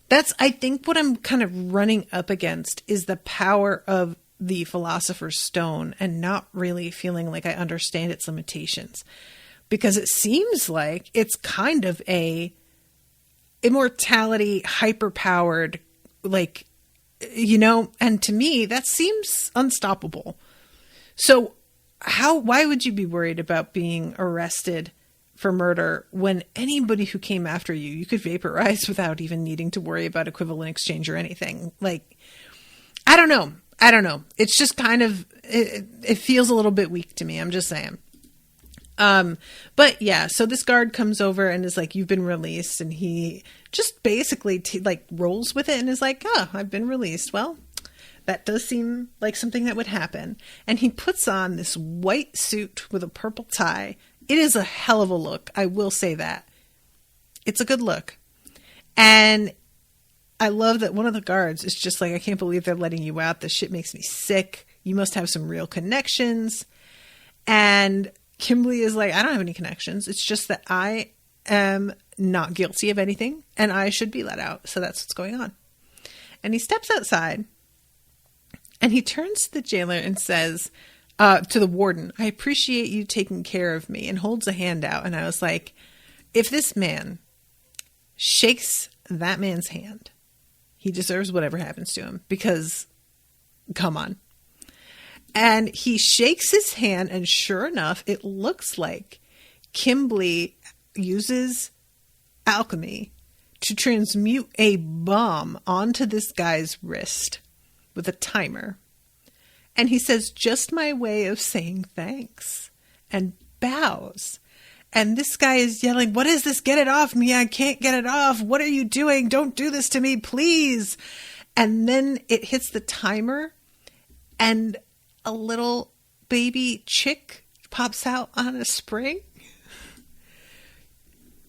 That's, I think, what I'm kind of running up against is the power of the Philosopher's Stone and not really feeling like I understand its limitations. Because it seems like it's kind of a immortality, hyper-powered, like, you know, and to me, that seems unstoppable. So why would you be worried about being arrested for murder when anybody who came after you could vaporize without even needing to worry about equivalent exchange or anything? Like, I don't know. It's just kind of, it feels a little bit weak to me. I'm just saying. But yeah, so this guard comes over and is like, you've been released. And he just basically like rolls with it and is like, oh, I've been released. Well, that does seem like something that would happen. And he puts on this white suit with a purple tie. It is a hell of a look. I will say that. It's a good look. And I love that one of the guards is just like, I can't believe they're letting you out. This shit makes me sick. You must have some real connections. And Kimblee is like, I don't have any connections. It's just that I am not guilty of anything and I should be let out. So that's what's going on. And he steps outside and he turns to the jailer and says, to the warden, I appreciate you taking care of me, and holds a hand out. And I was like, if this man shakes that man's hand, he deserves whatever happens to him, because come on. And he shakes his hand, and sure enough, it looks like Kimblee uses alchemy to transmute a bomb onto this guy's wrist with a timer. And he says, just my way of saying thanks. and bows. And this guy is yelling, "What is this? Get it off me. I can't get it off. What are you doing? Don't do this to me, please." And then it hits the timer and a little baby chick pops out on a spring.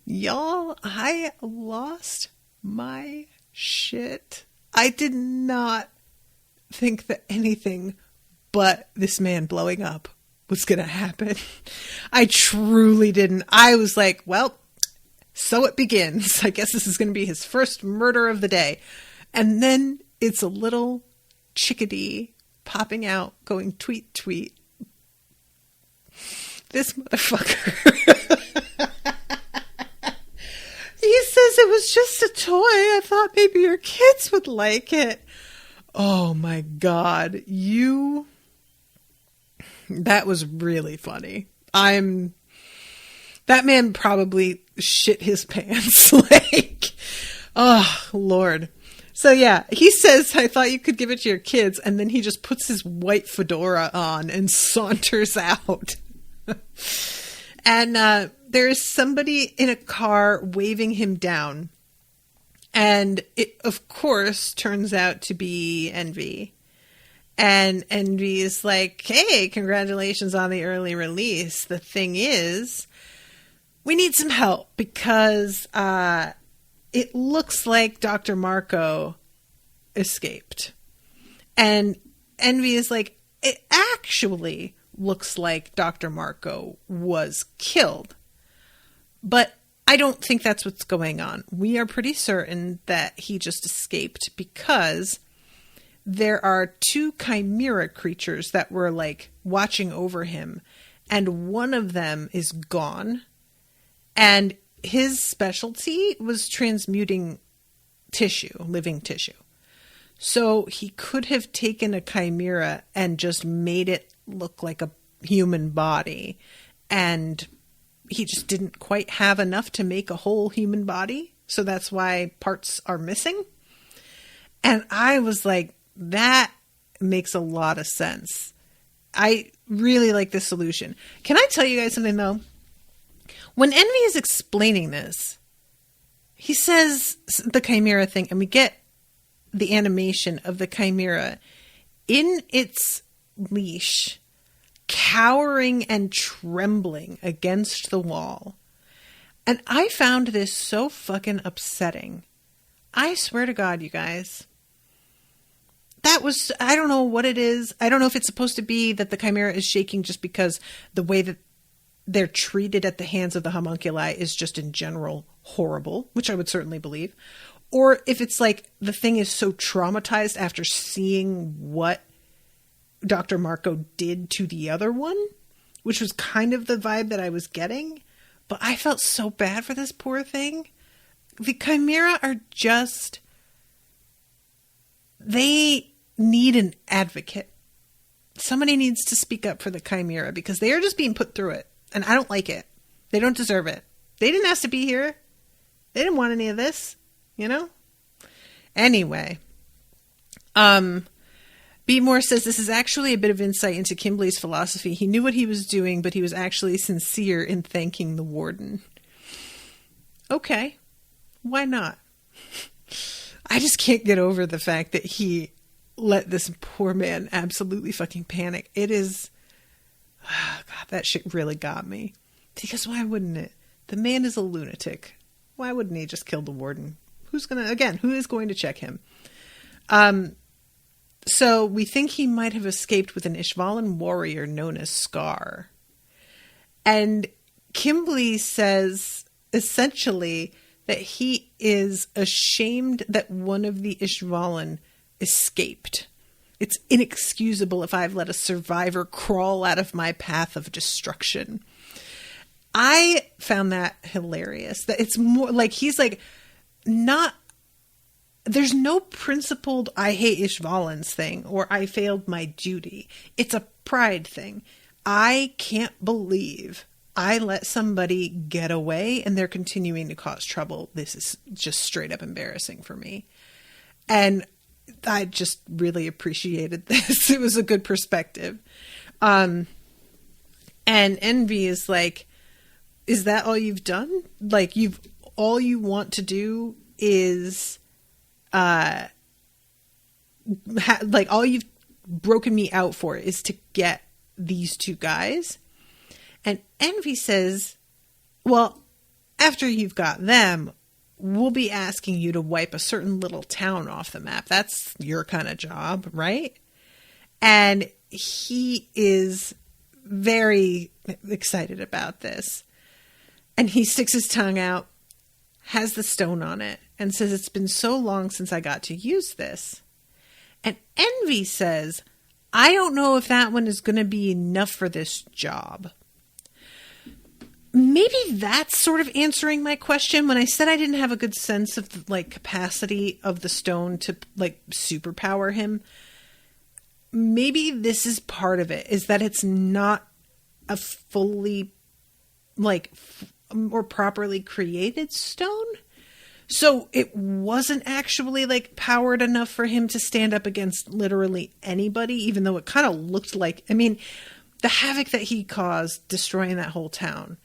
Y'all, I lost my shit. I did not think that anything but this man blowing up was going to happen. I truly didn't. I was like, well, so it begins. I guess this is going to be his first murder of the day. And then it's a little chickadee popping out, going tweet, tweet. This motherfucker. He says it was just a toy. I thought maybe your kids would like it. Oh my God. That was really funny. That man probably shit his pants. Like, oh Lord. So yeah, he says, I thought you could give it to your kids. And then he just puts his white fedora on and saunters out. And there is somebody in a car waving him down. And it, of course, turns out to be Envy. And Envy is like, hey, congratulations on the early release. The thing is, we need some help because it looks like Dr. Marcoh escaped. And Envy is like, it actually looks like Dr. Marcoh was killed. But I don't think that's what's going on. We are pretty certain that he just escaped because there are two chimera creatures that were like watching over him, and one of them is gone, and his specialty was transmuting tissue, living tissue. So he could have taken a chimera and just made it look like a human body, and he just didn't quite have enough to make a whole human body. So that's why parts are missing. And I was like, that makes a lot of sense. I really like this solution. Can I tell you guys something though? When Envy is explaining this, he says the chimera thing, and we get the animation of the chimera in its leash, cowering and trembling against the wall. And I found this so fucking upsetting. I swear to God, you guys. That was, I don't know what it is. I don't know if it's supposed to be that the chimera is shaking just because the way that they're treated at the hands of the homunculi is just in general horrible, which I would certainly believe. Or if it's like the thing is so traumatized after seeing what Dr. Marcoh did to the other one, which was kind of the vibe that I was getting. But I felt so bad for this poor thing. The chimera are just, they need an advocate. Somebody needs to speak up for the chimera because they are just being put through it. And I don't like it. They don't deserve it. They didn't ask to be here. They didn't want any of this, you know? Anyway. Beatmore says this is actually a bit of insight into Kimblee's philosophy. He knew what he was doing, but he was actually sincere in thanking the warden. Okay. Why not? I just can't get over the fact that he let this poor man absolutely fucking panic. It is, oh God, that shit really got me. Because why wouldn't it? The man is a lunatic. Why wouldn't he just kill the warden? Who is going to check him? So we think he might have escaped with an Ishvalan warrior known as Scar. And Kimblee says essentially that he is ashamed that one of the Ishvalan escaped. It's inexcusable if I've let a survivor crawl out of my path of destruction. I found that hilarious. That it's more like he's like not. There's no principled I hate Ishvalans thing or I failed my duty. It's a pride thing. I can't believe I let somebody get away and they're continuing to cause trouble. This is just straight up embarrassing for me. And I just really appreciated this. It was a good perspective. And And Envy is like, is that all you've done? Like, all you want to do is, like, all you've broken me out for is to get these two guys. And Envy says, well, after you've got them, we'll be asking you to wipe a certain little town off the map. That's your kind of job, right? And he is very excited about this. And he sticks his tongue out, has the stone on it, and says, it's been so long since I got to use this. And Envy says, I don't know if that one is going to be enough for this job. Maybe that's sort of answering my question when I said I didn't have a good sense of the, like, capacity of the stone to, like, superpower him. Maybe this is part of it, is that it's not a fully, like, or properly created stone. So it wasn't actually, like, powered enough for him to stand up against literally anybody, even though it kind of looked like, I mean, the havoc that he caused destroying that whole town,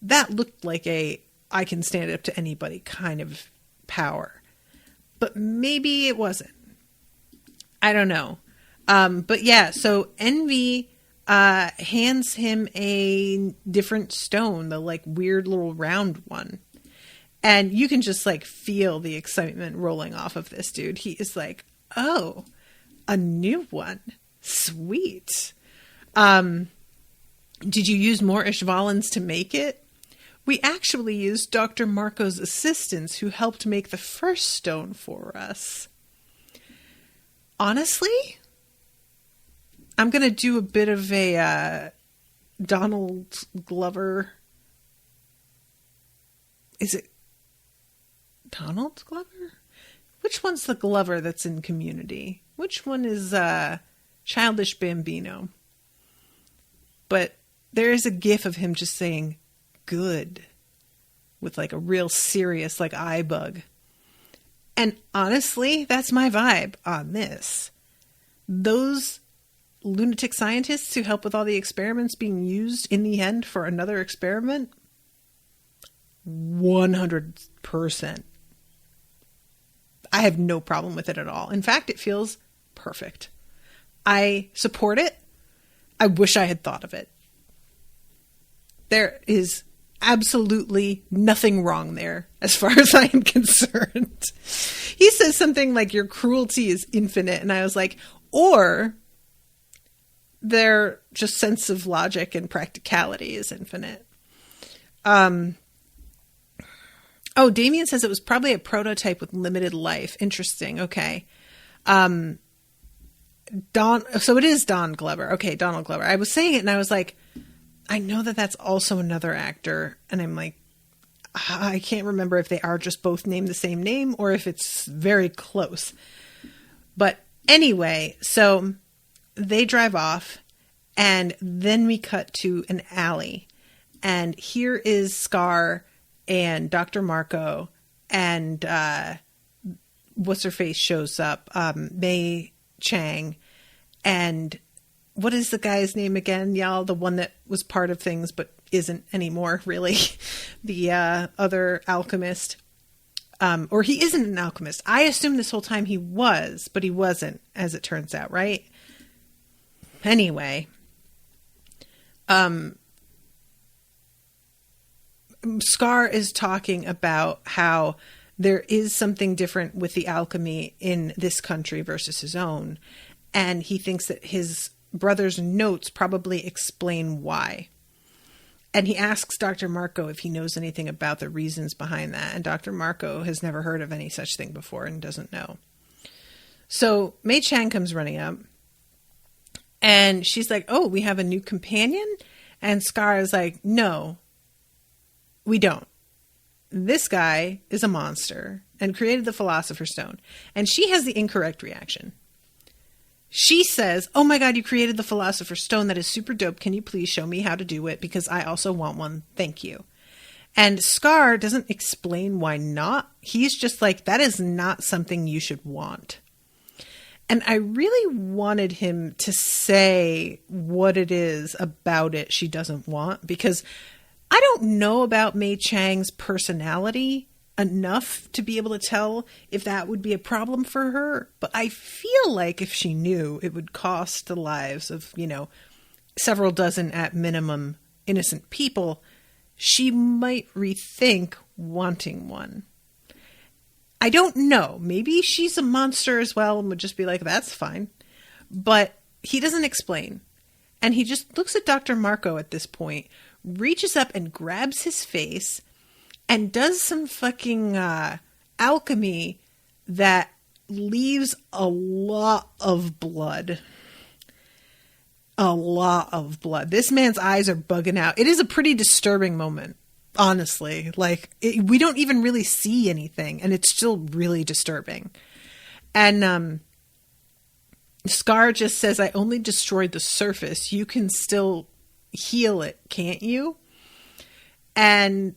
that looked like I can stand up to anybody kind of power. But maybe it wasn't. I don't know. But yeah, so Envy hands him a different stone, the, like, weird little round one. And you can just, like, feel the excitement rolling off of this dude. He is like, oh, a new one. Sweet. Did you use more Ishvalans to make it? We actually used Dr. Marcoh's assistants who helped make the first stone for us. Honestly, I'm going to do a bit of a Donald Glover. Is it Donald Glover? Which one's the Glover that's in Community? Which one is Childish Bambino? But there is a gif of him just saying, good, with, like, a real serious, like, eye bug. And honestly, that's my vibe on this. Those lunatic scientists who help with all the experiments being used in the end for another experiment, 100%. I have no problem with it at all. In fact, it feels perfect. I support it. I wish I had thought of it. There is absolutely nothing wrong there as far as I am concerned. He says something like, your cruelty is infinite. And I was like, or their just sense of logic and practicality is infinite. Oh, Damien says it was probably a prototype with limited life. Interesting. Okay. So it is Don Glover. Okay, Donald Glover. I was saying it and I was like, I know that that's also another actor. And I'm like, I can't remember if they are just both named the same name or if it's very close. But anyway, so they drive off and then we cut to an alley. And here is Scar and Dr. Marcoh and what's-her-face shows up, Mei Chang. And what is the guy's name again, y'all? The one that was part of things but isn't anymore, really. The other alchemist. Or he isn't an alchemist. I assumed this whole time he was, but he wasn't, as it turns out, right? Anyway. Scar is talking about how there is something different with the alchemy in this country versus his own. And he thinks that his brother's notes probably explain why. And he asks Dr. Marcoh if he knows anything about the reasons behind that. And Dr. Marcoh has never heard of any such thing before and doesn't know. So Mei Chang comes running up. And she's like, oh, we have a new companion? And Scar is like, no, we don't. This guy is a monster and created the Philosopher's Stone. And she has the incorrect reaction. She says, oh my God, you created the Philosopher's Stone. That is super dope. Can you please show me how to do it? Because I also want one. Thank you. And Scar doesn't explain why not. He's just like, that is not something you should want. And I really wanted him to say what it is about it she doesn't want, because I don't know about Mei Chang's personality enough to be able to tell if that would be a problem for her. But I feel like if she knew, it would cost the lives of, several dozen at minimum innocent people, she might rethink wanting one. I don't know. Maybe she's a monster as well and would just be like, that's fine. But he doesn't explain. And he just looks at Dr. Marcoh at this point, reaches up and grabs his face and does some fucking alchemy that leaves a lot of blood. A lot of blood. This man's eyes are bugging out. It is a pretty disturbing moment. Honestly, we don't even really see anything, and it's still really disturbing. And Scar just says, I only destroyed the surface. You can still heal it, can't you? And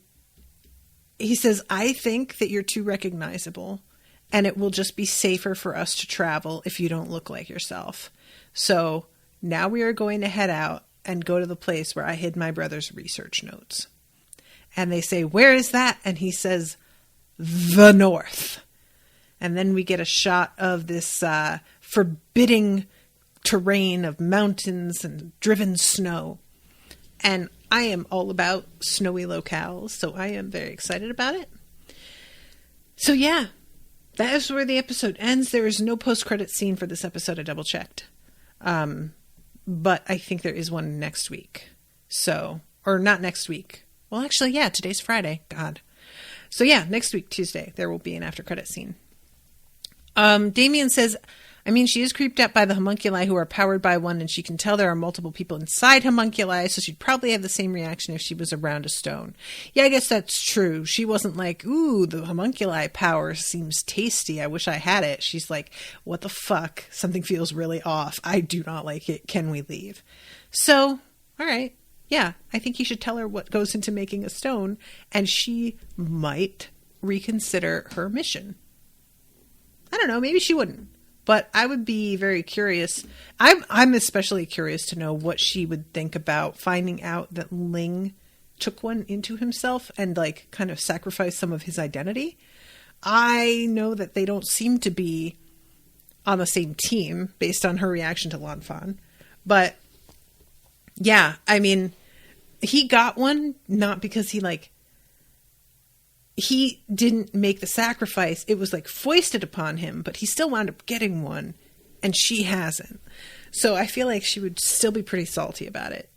he says, I think that you're too recognizable, and it will just be safer for us to travel if you don't look like yourself. So now we are going to head out and go to the place where I hid my brother's research notes. And they say, where is that? And he says, the north. And then we get a shot of this forbidding terrain of mountains and driven snow. And I am all about snowy locales, so I am very excited about it. So yeah, that is where the episode ends. There is no post-credit scene for this episode. I double-checked. But I think there is one next week. So, or not next week. Well, actually, yeah, today's Friday. God. So yeah, next week, Tuesday, there will be an after-credit scene. Damien says, she is creeped out by the homunculi who are powered by one, and she can tell there are multiple people inside homunculi, so she'd probably have the same reaction if she was around a stone. Yeah, I guess that's true. She wasn't like, ooh, the homunculi power seems tasty. I wish I had it. She's like, what the fuck? Something feels really off. I do not like it. Can we leave? So, all right. Yeah, I think you should tell her what goes into making a stone, and she might reconsider her mission. I don't know. Maybe she wouldn't. But I would be very curious. I'm especially curious to know what she would think about finding out that Ling took one into himself and kind of sacrificed some of his identity. I know that they don't seem to be on the same team based on her reaction to Lan Fan. But yeah, he got one not because he didn't make the sacrifice. It was foisted upon him, but he still wound up getting one, and she hasn't. So I feel like she would still be pretty salty about it.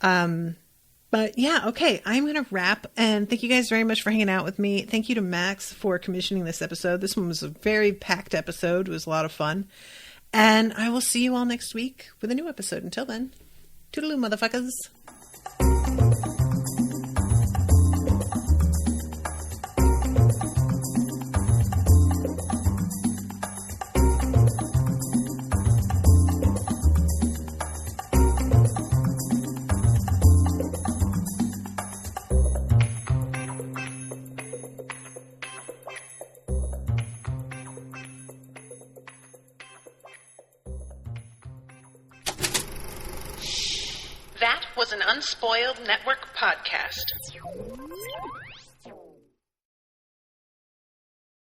But yeah, okay, I'm going to wrap, and thank you guys very much for hanging out with me. Thank you to Max for commissioning this episode. This one was a very packed episode. It was a lot of fun. And I will see you all next week with a new episode. Until then, toodaloo, motherfuckers. That was an Unspoiled Network podcast.